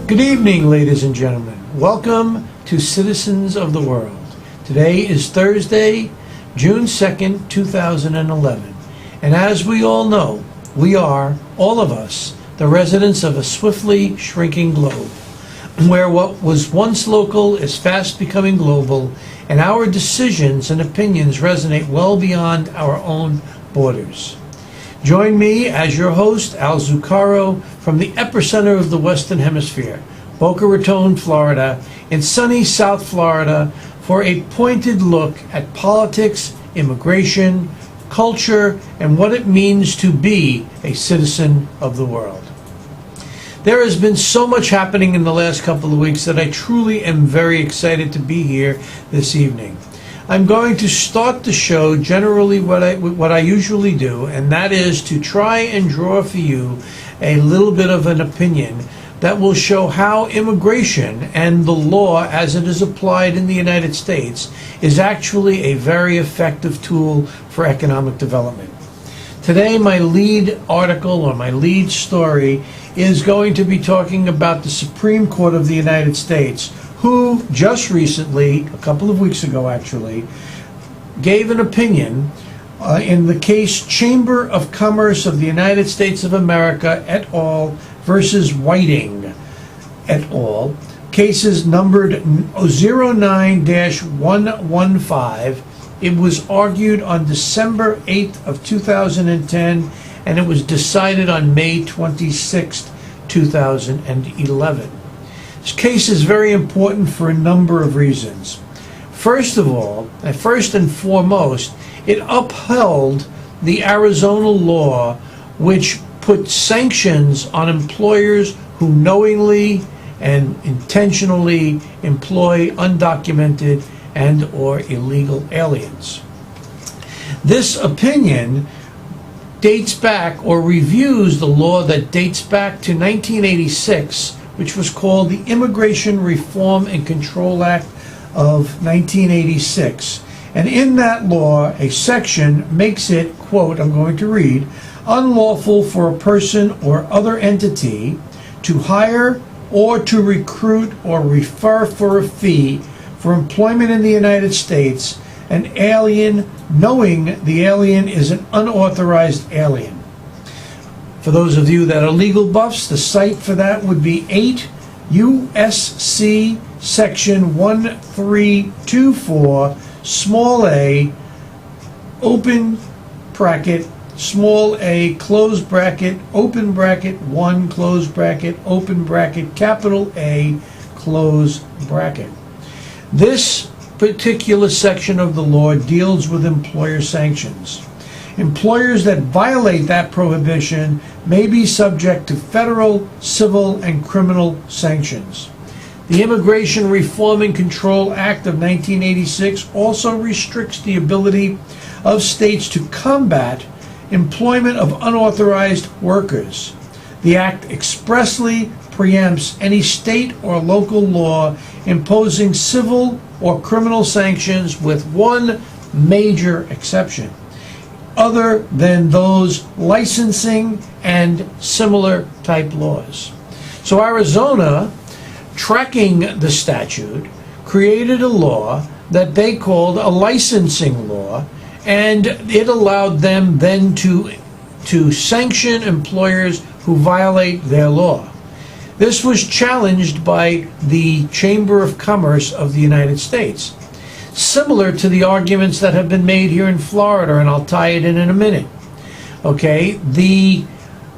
Good evening, ladies and gentlemen. Welcome to Citizens of the World. Today is Thursday, June 2nd, 2011. And as we all know, we are, all of us, the residents of a swiftly shrinking globe, where what was once local is fast becoming global, and our decisions and opinions resonate well beyond our own borders. Join me as your host, Al Zucaro, from the epicenter of the Western Hemisphere, Boca Raton, Florida, in sunny South Florida, for a pointed look at politics, immigration, culture, and what it means to be a citizen of the world. There has been so much happening in the last couple of weeks that I truly am very excited to be here this evening. I'm going to start the show generally what I usually do, and that is to try and draw for you a little bit of an opinion that will show how immigration and the law as it is applied in the United States is actually a very effective tool for economic development. Today, my lead article or my lead story is going to be talking about the Supreme Court of the United States, who just recently, a couple of weeks ago actually, gave an opinion in the case Chamber of Commerce of the United States of America et al. Versus Whiting et al. Cases numbered 09-115. It was argued on December 8th of 2010, and it was decided on May 26th, 2011. This case is very important for a number of reasons. First of all, and first and foremost, it upheld the Arizona law which put sanctions on employers who knowingly and intentionally employ undocumented and or illegal aliens. This opinion dates back or reviews the law that dates back to 1986, which was called the Immigration Reform and Control Act of 1986. And in that law, a section makes it, quote, I'm going to read, unlawful for a person or other entity to hire or to recruit or refer for a fee for employment in the United States an alien, knowing the alien is an unauthorized alien. For those of you that are legal buffs, the site for that would be 8 U.S.C. Section 1324, small a, open bracket, small a, close bracket, open bracket, 1, close bracket, open bracket, capital A, close bracket. This particular section of the law deals with employer sanctions. Employers that violate that prohibition may be subject to federal, civil, and criminal sanctions. The Immigration Reform and Control Act of 1986 also restricts the ability of states to combat employment of unauthorized workers. The Act expressly preempts any state or local law imposing civil or criminal sanctions with one major exception, other than those licensing and similar type laws. So Arizona, tracking the statute, created a law that they called a licensing law, and it allowed them then to sanction employers who violate their law. This was challenged by the Chamber of Commerce of the United States, similar to the arguments that have been made here in Florida, and I'll tie it in a minute. Okay, the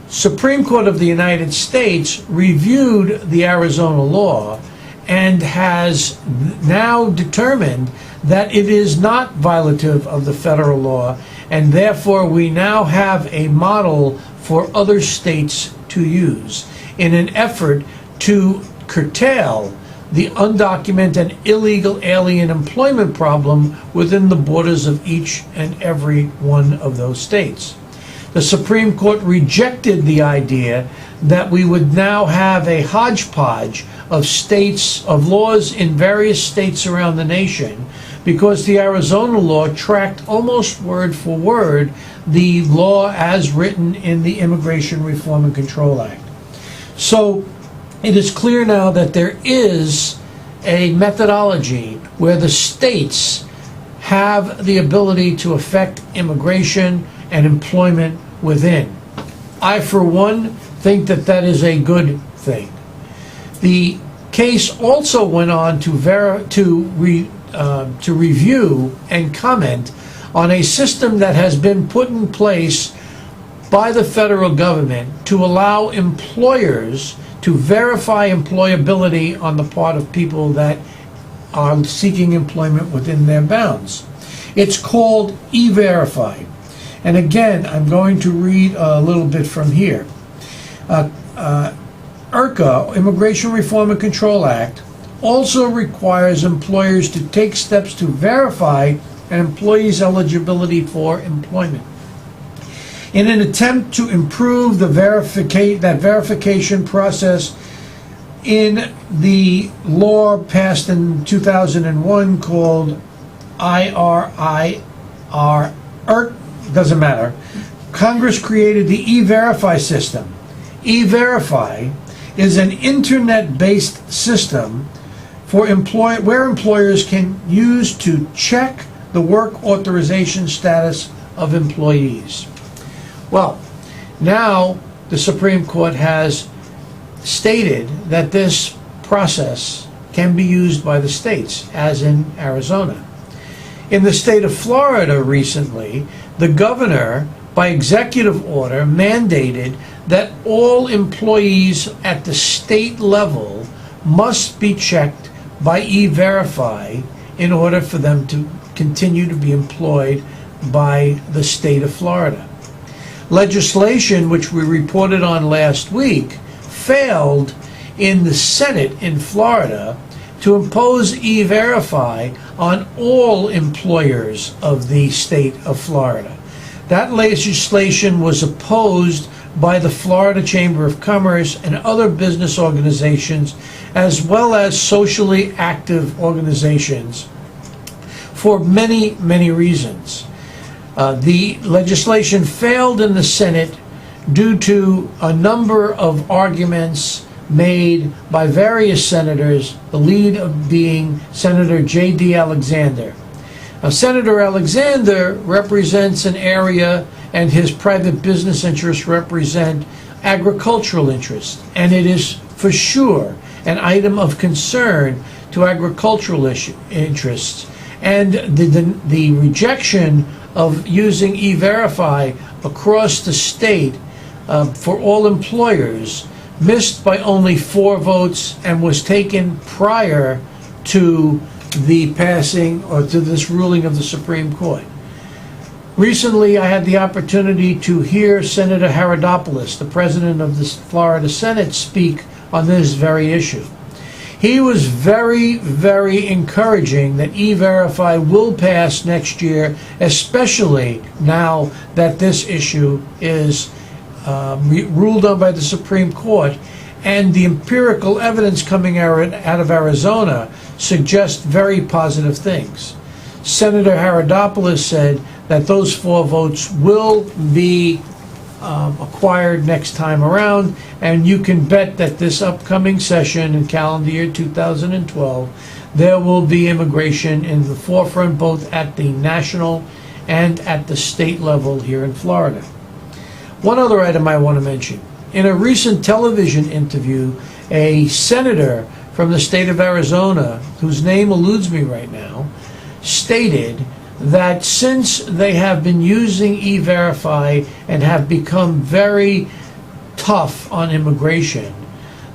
Supreme Court of the United States reviewed the Arizona law and has now determined that it is not violative of the federal law, and therefore we now have a model for other states to use in an effort to curtail the undocumented and illegal alien employment problem within the borders of each and every one of those states. The Supreme Court rejected the idea that we would now have a hodgepodge of states, of laws in various states around the nation, because the Arizona law tracked almost word for word the law as written in the Immigration Reform and Control Act. So it is clear now that there is a methodology where the states have the ability to affect immigration and employment within. I, for one, think that that is a good thing. The case also went on to review and comment on a system that has been put in place by the federal government to allow employers to verify employability on the part of people that are seeking employment within their bounds. It's called E-Verify. And again, I'm going to read a little bit from here. IRCA, Immigration Reform and Control Act, also requires employers to take steps to verify an employee's eligibility for employment. In an attempt to improve the verification process, in the law passed in 2001 called IRIR, doesn't matter, Congress created the E-Verify system. E-Verify is an internet-based system for where employers can use to check the work authorization status of employees. Well, now the Supreme Court has stated that this process can be used by the states, as in Arizona. In the state of Florida recently, the governor, by executive order, mandated that all employees at the state level must be checked by E-Verify in order for them to continue to be employed by the state of Florida. Legislation, which we reported on last week, failed in the Senate in Florida to impose E-Verify on all employers of the state of Florida. That legislation was opposed by the Florida Chamber of Commerce and other business organizations, as well as socially active organizations, for many, many reasons. The legislation failed in the Senate due to a number of arguments made by various senators, the lead of being Senator J.D. Alexander. Now, Senator Alexander represents an area, and his private business interests represent agricultural interests, and it is for sure an item of concern to agricultural interests. And the rejection of using E-Verify across the state for all employers missed by only 4 votes and was taken prior to the passing or to this ruling of the Supreme Court. Recently, I had the opportunity to hear Senator Haradopoulos, the president of the Florida Senate, speak on this very issue. He was very, very encouraging that E-Verify will pass next year, especially now that this issue is ruled on by the Supreme Court, and the empirical evidence coming out of Arizona suggests very positive things. Senator Haradopoulos said that those 4 votes will be acquired next time around, and you can bet that this upcoming session in calendar year 2012, there will be immigration in the forefront both at the national and at the state level here in Florida. One other item I want to mention. In a recent television interview, a senator from the state of Arizona, whose name eludes me right now, stated that since they have been using E-Verify and have become very tough on immigration,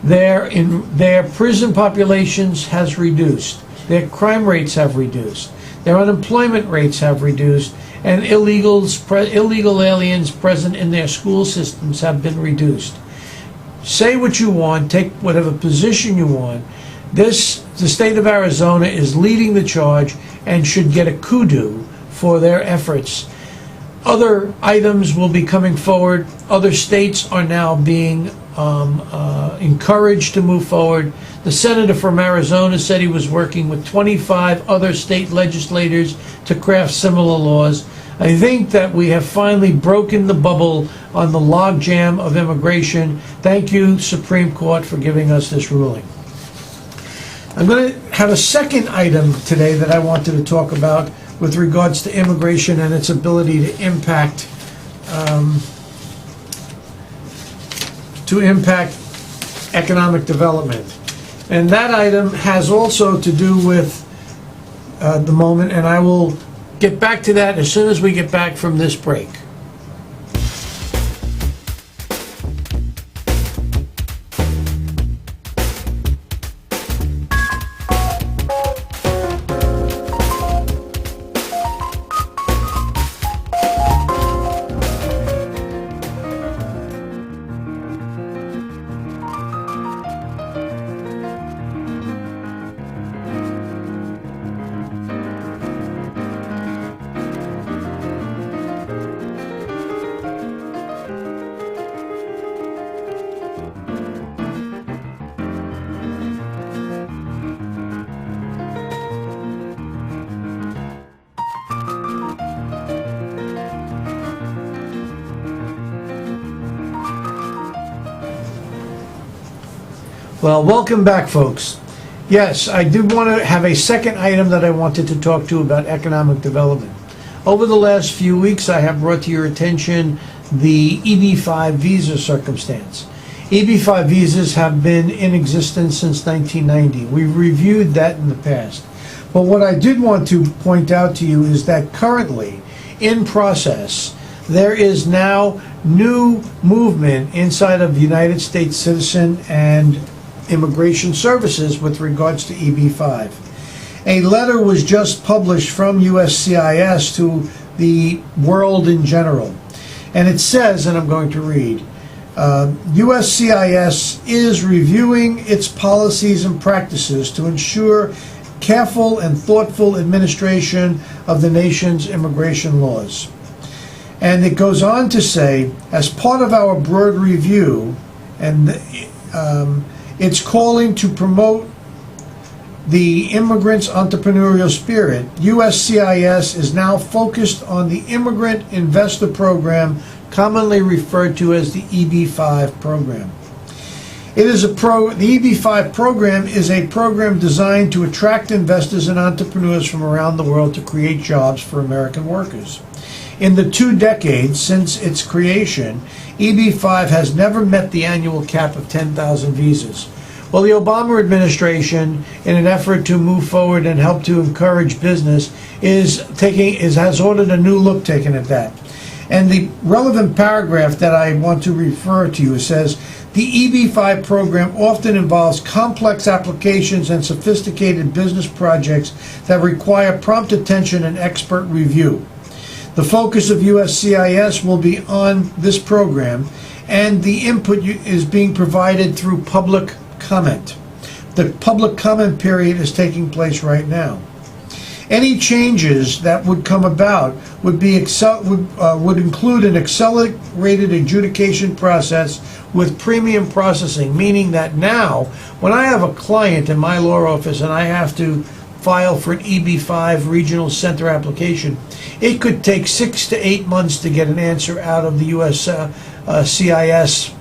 their prison populations has reduced, their crime rates have reduced, their unemployment rates have reduced, and illegal aliens present in their school systems have been reduced. Say what you want, take whatever position you want. The state of Arizona is leading the charge and should get a kudos for their efforts. Other items will be coming forward. Other states are now being encouraged to move forward. The senator from Arizona said he was working with 25 other state legislators to craft similar laws. I think that we have finally broken the bubble on the logjam of immigration. Thank you, Supreme Court, for giving us this ruling. I'm going to have a second item today that I wanted to talk about with regards to immigration and its ability to impact economic development. And that item has also to do with the moment, and I will get back to that as soon as we get back from this break. Well, welcome back, folks. Yes, I did want to have a second item that I wanted to talk to about economic development. Over the last few weeks, I have brought to your attention the EB-5 visa circumstance. EB-5 visas have been in existence since 1990. We've reviewed that in the past. But what I did want to point out to you is that currently, in process, there is now new movement inside of United States Citizen and Immigration Services with regards to EB-5. A letter was just published from USCIS to the world in general. And it says, and I'm going to read, USCIS is reviewing its policies and practices to ensure careful and thoughtful administration of the nation's immigration laws. And it goes on to say, as part of our broad review, and it's calling to promote the immigrant's entrepreneurial spirit, USCIS is now focused on the Immigrant Investor Program, commonly referred to as the EB-5 program. The EB-5 program is a program designed to attract investors and entrepreneurs from around the world to create jobs for American workers. In the 2 decades since its creation, EB-5 has never met the annual cap of 10,000 visas. Well, the Obama administration, in an effort to move forward and help to encourage business, has ordered a new look taken at that. And the relevant paragraph that I want to refer to you says, the EB-5 program often involves complex applications and sophisticated business projects that require prompt attention and expert review. The focus of USCIS will be on this program, and the input is being provided through public comment. The public comment period is taking place right now. Any changes that would come about would include an accelerated adjudication process with premium processing, meaning that now, when I have a client in my law office and I have to file for an EB-5 regional center application, it could take 6 to 8 months to get an answer out of the USCIS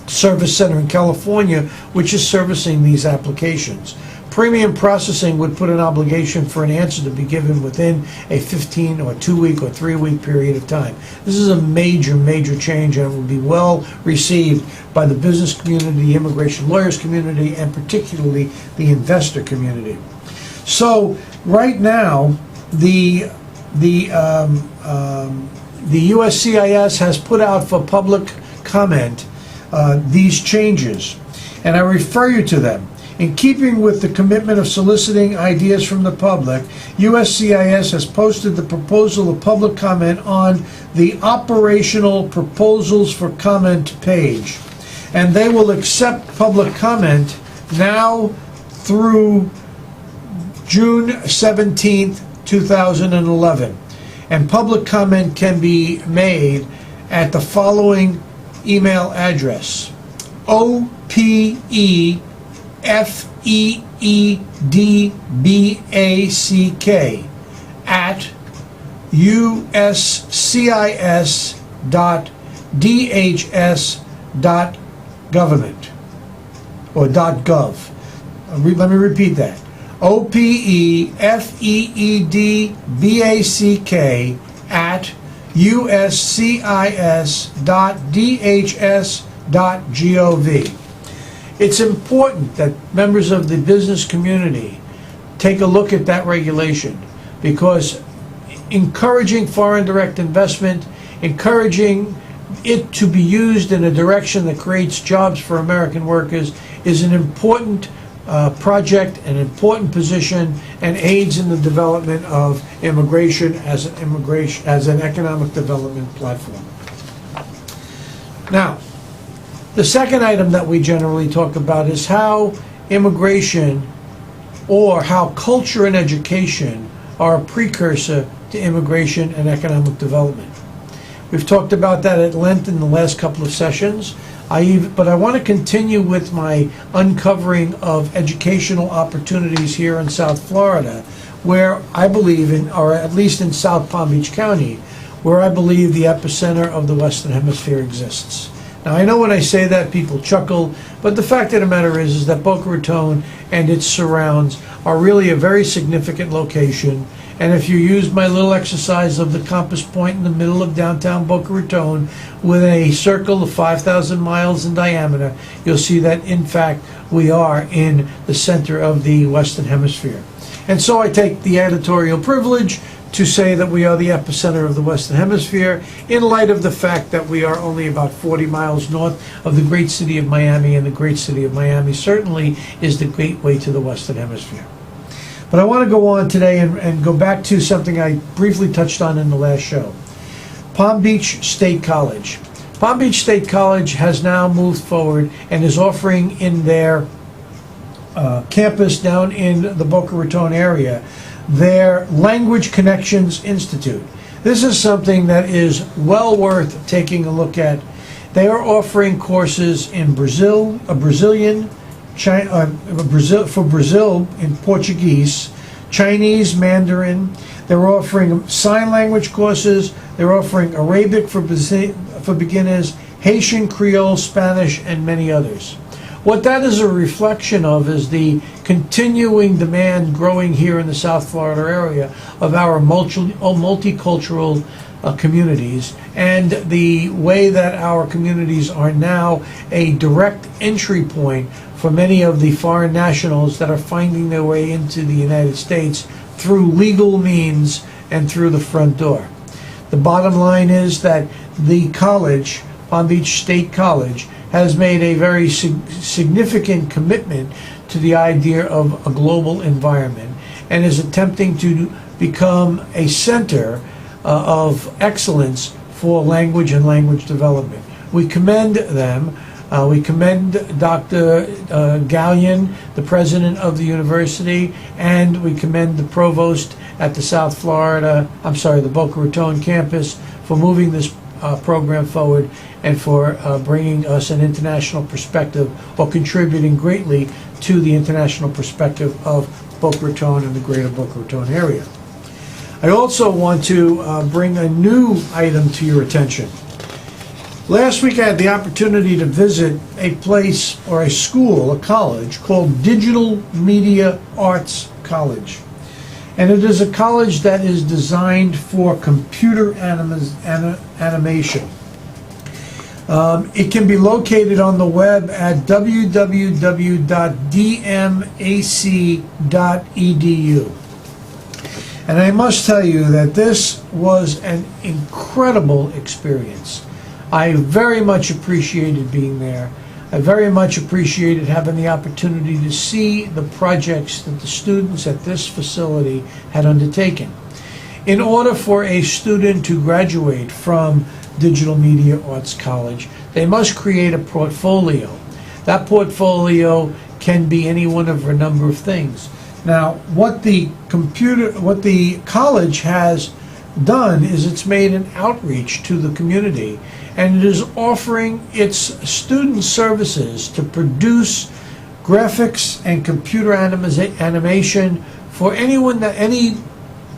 Service Center in California, which is servicing these applications. Premium processing would put an obligation for an answer to be given within a 15 or 2-week or 3-week period of time. This is a major, major change, and it will be well received by the business community, the immigration lawyers community, and particularly the investor community. So right now, the USCIS has put out for public comment these changes, and I refer you to them. In keeping with the commitment of soliciting ideas from the public, USCIS has posted the proposal of public comment on the operational proposals for comment page, and they will accept public comment now through June 17th, 2011. And public comment can be made at the following email address: OPEFEEDBACK opepcis.dhs.government or .gov. Let me repeat that. OPEFEEDBACK at uscis.dhs.gov. It's important that members of the business community take a look at that regulation, because encouraging foreign direct investment, encouraging it to be used in a direction that creates jobs for American workers is an important project, an important position, and aids in the development of immigration as an economic development platform. Now, the second item that we generally talk about is how immigration, or how culture and education, are a precursor to immigration and economic development. We've talked about that at length in the last couple of sessions. But I want to continue with my uncovering of educational opportunities here in South Florida, where I believe, or at least in South Palm Beach County, where I believe the epicenter of the Western Hemisphere exists. Now, I know when I say that, people chuckle, but the fact of the matter is that Boca Raton and its surrounds are really a very significant location. And if you use my little exercise of the compass point in the middle of downtown Boca Raton with a circle of 5,000 miles in diameter, you'll see that, in fact, we are in the center of the Western Hemisphere. And so I take the editorial privilege to say that we are the epicenter of the Western Hemisphere, in light of the fact that we are only about 40 miles north of the great city of Miami, and the great city of Miami certainly is the gateway to the Western Hemisphere. But I want to go on today and go back to something I briefly touched on in the last show. Palm Beach State College. Palm Beach State College has now moved forward and is offering in their campus down in the Boca Raton area their Language Connections Institute. This is something that is well worth taking a look at. They are offering courses in Brazil, for Brazil in Portuguese, Chinese Mandarin. They're offering sign language courses. They're offering Arabic for beginners, Haitian Creole, Spanish, and many others. What that is a reflection of is the continuing demand growing here in the South Florida area of our multicultural communities, and the way that our communities are now a direct entry point for many of the foreign nationals that are finding their way into the United States through legal means and through the front door. The bottom line is that the college, Palm Beach State College, has made a very significant commitment to the idea of a global environment, and is attempting to become a center of excellence for language and language development. We commend them. We commend Dr. Gallion, the president of the university, and we commend the provost at the the Boca Raton campus for moving this program forward and for bringing us an international perspective, or contributing greatly to the international perspective of Boca Raton and the greater Boca Raton area. I also want to bring a new item to your attention. Last week I had the opportunity to visit a place, or a school, a college, called Digital Media Arts College. And it is a college that is designed for computer animation. It can be located on the web at www.dmac.edu. And I must tell you that this was an incredible experience. I very much appreciated being there. I very much appreciated having the opportunity to see the projects that the students at this facility had undertaken. In order for a student to graduate from Digital Media Arts College, they must create a portfolio. That portfolio can be any one of a number of things. Now, what the college has done is it's made an outreach to the community, and it is offering its student services to produce graphics and computer animation for anyone, any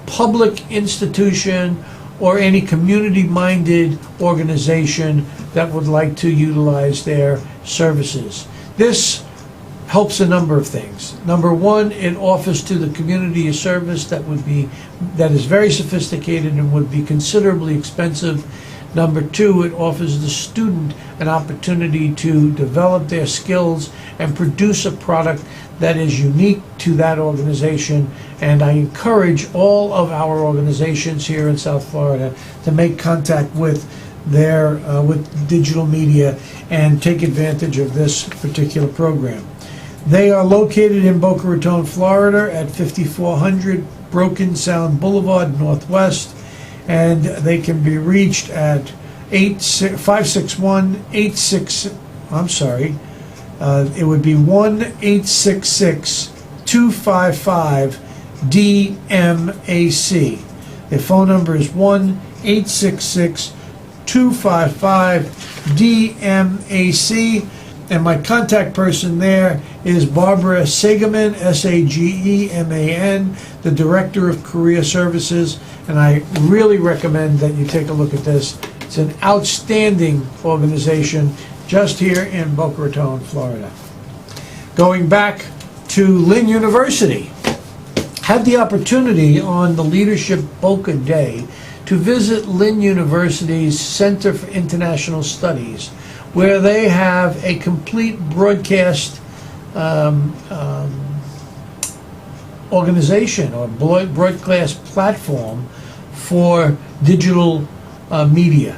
public institution or any community-minded organization that would like to utilize their services. This helps a number of things. Number one, it offers to the community a service that is very sophisticated and would be considerably expensive. Number two, it offers the student an opportunity to develop their skills and produce a product that is unique to that organization. And I encourage all of our organizations here in South Florida to make contact with with digital media and take advantage of this particular program. They are located in Boca Raton, Florida at 5400 Broken Sound Boulevard, Northwest, and they can be reached at 561-86, it would be 1-866-255-DMAC. The phone number is 1-866-255-DMAC. And my contact person there is Barbara Sageman, Sageman, the Director of Career Services, and I really recommend that you take a look at this. It's an outstanding organization just here in Boca Raton, Florida. Going back to Lynn University, had the opportunity on the Leadership Boca Day to visit Lynn University's Center for International Studies, where they have a complete broadcast organization or broadcast platform for digital media.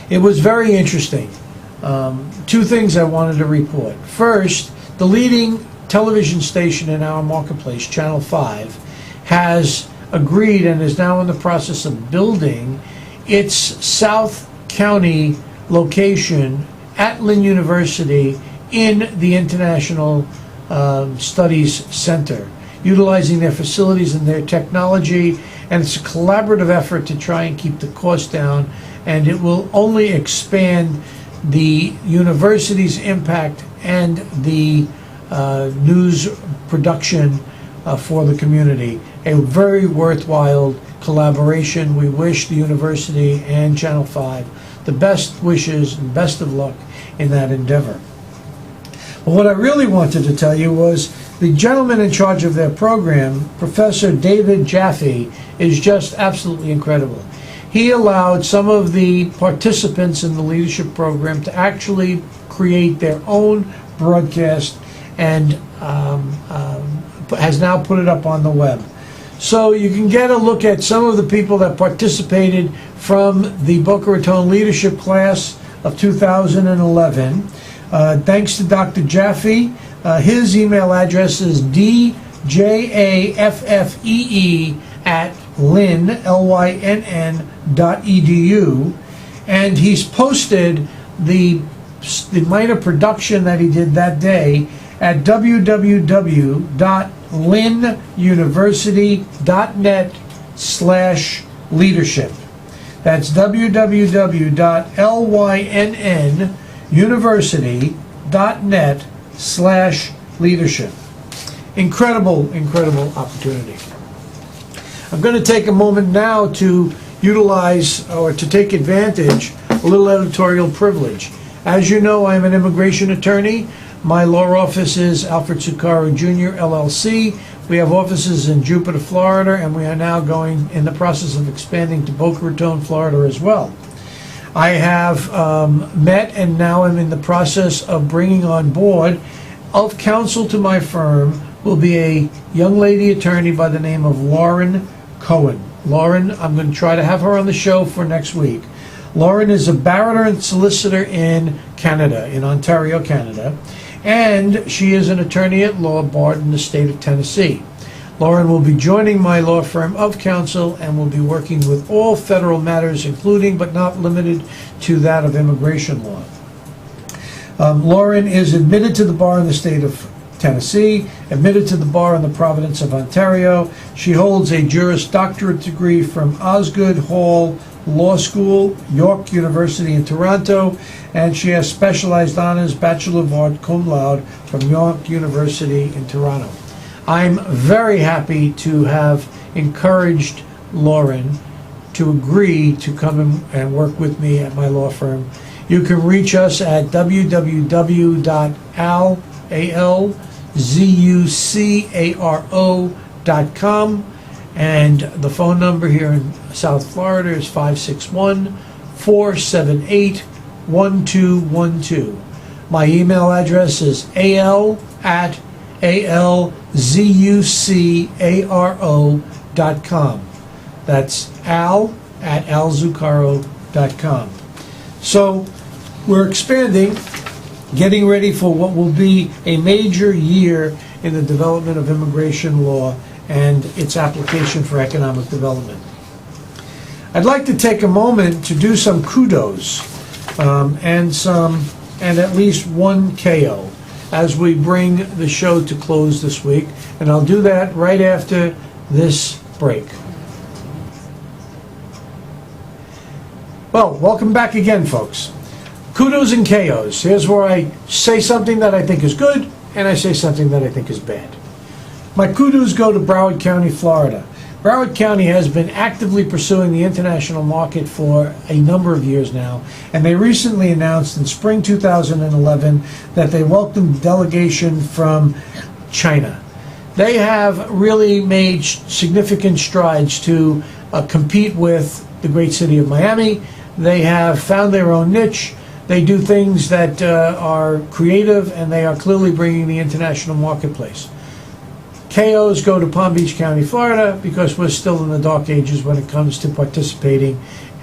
It was very interesting. Two things I wanted to report. First, the leading television station in our marketplace, Channel 5, has agreed and is now in the process of building its South County location at Lynn University in the International Studies Center, utilizing their facilities and their technology, and it's a collaborative effort to try and keep the cost down, and it will only expand the university's impact and the news production for the community. A very worthwhile collaboration. We wish the university and Channel 5 the best wishes and best of luck in that endeavor. But what I really wanted to tell you was the gentleman in charge of their program, Professor David Jaffe, is just absolutely incredible. He allowed some of the participants in the leadership program to actually create their own broadcast and has now put it up on the web. So you can get a look at some of the people that participated from the Boca Raton leadership class of 2011. Thanks to Dr. Jaffe. His email address is djaffee@lynn.edu, and he's posted the minor production that he did that day at www.lynnuniversity.net/leadership. That's www.lynnuniversity.net/leadership. Incredible opportunity. I'm going to take a moment now to utilize or to take advantage a little editorial privilege. As you know, I'm an immigration attorney. My law office is Alfred Zucaro Jr. LLC. We have offices in Jupiter, Florida, and we are now going in the process of expanding to Boca Raton, Florida as well. I have met and now am in the process of bringing on board of counsel to my firm will be a young lady attorney by the name of Lauren Cohen. Lauren, I'm going to try to have her on the show for next week. Lauren is a barrister and solicitor in Canada, in Ontario, Canada, and she is an attorney at law barred in the state of Tennessee. Lauren will be joining my law firm of counsel and will be working with all federal matters, including but not limited to that of immigration law. Lauren is admitted to the bar in the state of Tennessee, admitted to the bar in the province of Ontario. She holds a Juris Doctorate degree from Osgoode Hall Law School, York University in Toronto, and she has specialized honors Bachelor of Art cum laude from York University in Toronto. I'm very happy to have encouraged Lauren to agree to come and work with me at my law firm. You can reach us at www.alzucaro.com, and the phone number here in South Florida is 561-478-1212. My email address is al@alzucaro.com. That's al@alzucaro.com. So we're expanding, getting ready for what will be a major year in the development of immigration law and its application for economic development. I'd like to take a moment to do some kudos and at least one KO as we bring the show to close this week, and I'll do that right after this break. Well, welcome back again, folks. Kudos and KOs. Here's where I say something that I think is good, and I say something that I think is bad. My kudos go to Broward County, Florida. Broward County has been actively pursuing the international market for a number of years now, and they recently announced in spring 2011 that they welcomed a delegation from China. They have really made significant strides to compete with the great city of Miami. They have found their own niche. They do things that are creative, and they are clearly bringing the international marketplace. KOs go to Palm Beach County, Florida, because we're still in the dark ages when it comes to participating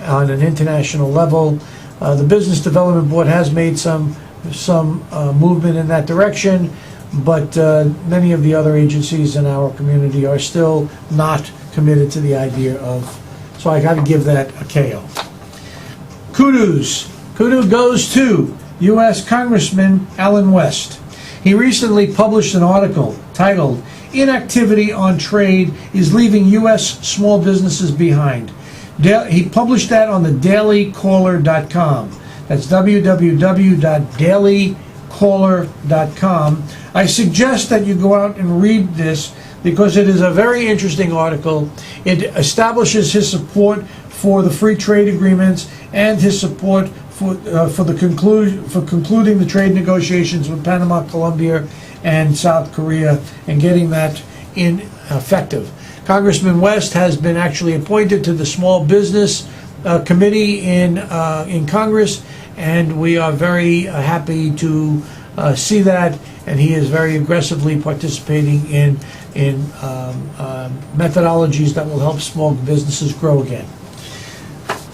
on an international level. The Business Development Board has made some movement in that direction, but many of the other agencies in our community are still not committed to the idea of, so I got to give that a KO. Kudos goes to U.S. Congressman Allen West. He recently published an article titled, "Inactivity on Trade is Leaving U.S. Small Businesses Behind." He published that on the dailycaller.com. That's www.dailycaller.com. I suggest that you go out and read this because it is a very interesting article. It establishes his support for the free trade agreements and his support for concluding the trade negotiations with Panama, Colombia, and South Korea, and getting that in effective. Congressman West has been actually appointed to the Small Business Committee in Congress, and we are very happy to see that, and he is very aggressively participating in methodologies that will help small businesses grow again.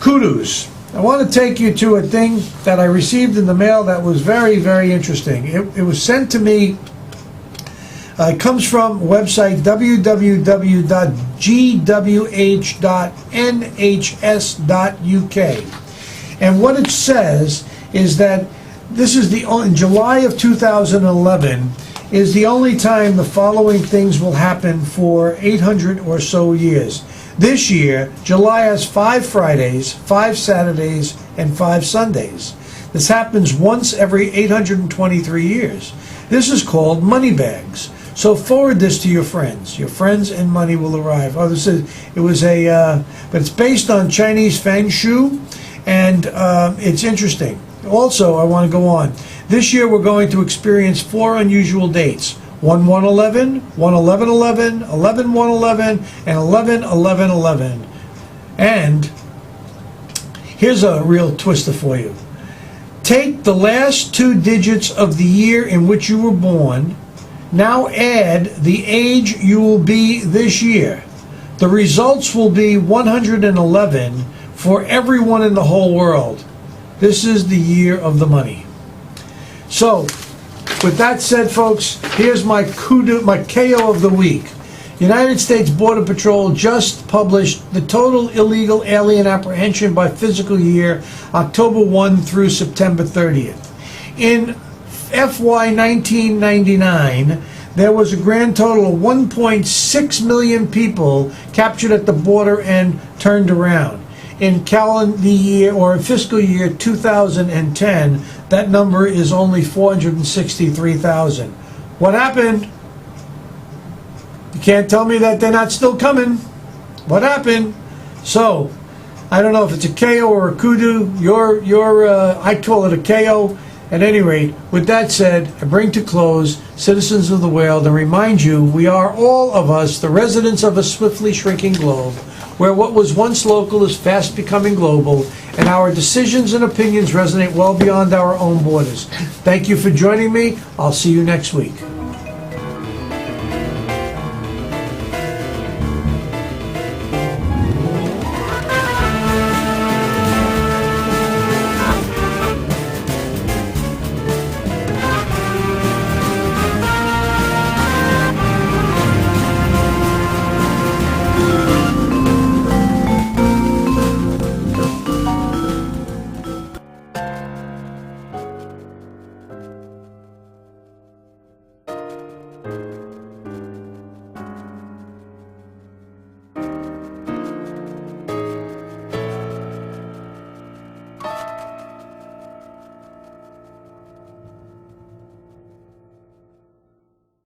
Kudos. I want to take you to a thing that I received in the mail that was very, very interesting. It was sent to me. It comes from website www.gwh.nhs.uk. And what it says is that this is in July of 2011 is the only time the following things will happen for 800 or so years. This year, July has 5 Fridays, 5 Saturdays, and 5 Sundays. This happens once every 823 years. This is called money bags. So forward this to your friends. Your friends and money will arrive. Oh, but it's based on Chinese Feng Shui, and it's interesting. Also, I want to go on. This year, we're going to experience 4 unusual dates. 1-1-11, 1-11-11, 11-1-11, and 11-11-11. And here's a real twister for you. Take the last 2 digits of the year in which you were born. Now add the age you will be this year. The results will be 111 for everyone in the whole world. This is the year of the money. So, with that said, folks, here's my KO of the week. United States Border Patrol just published the total illegal alien apprehension by fiscal year, October 1 through September 30th. In FY 1999, there was a grand total of 1.6 million people captured at the border and turned around. In calendar year or fiscal year 2010, that number is only 463,000. What happened? You can't tell me that they're not still coming. What happened? So, I don't know if it's a KO or a kudu. I call it a KO. At any rate, with that said, I bring to close, citizens of the world, and remind you, we are all of us the residents of a swiftly shrinking globe, where what was once local is fast becoming global, and our decisions and opinions resonate well beyond our own borders. Thank you for joining me. I'll see you next week.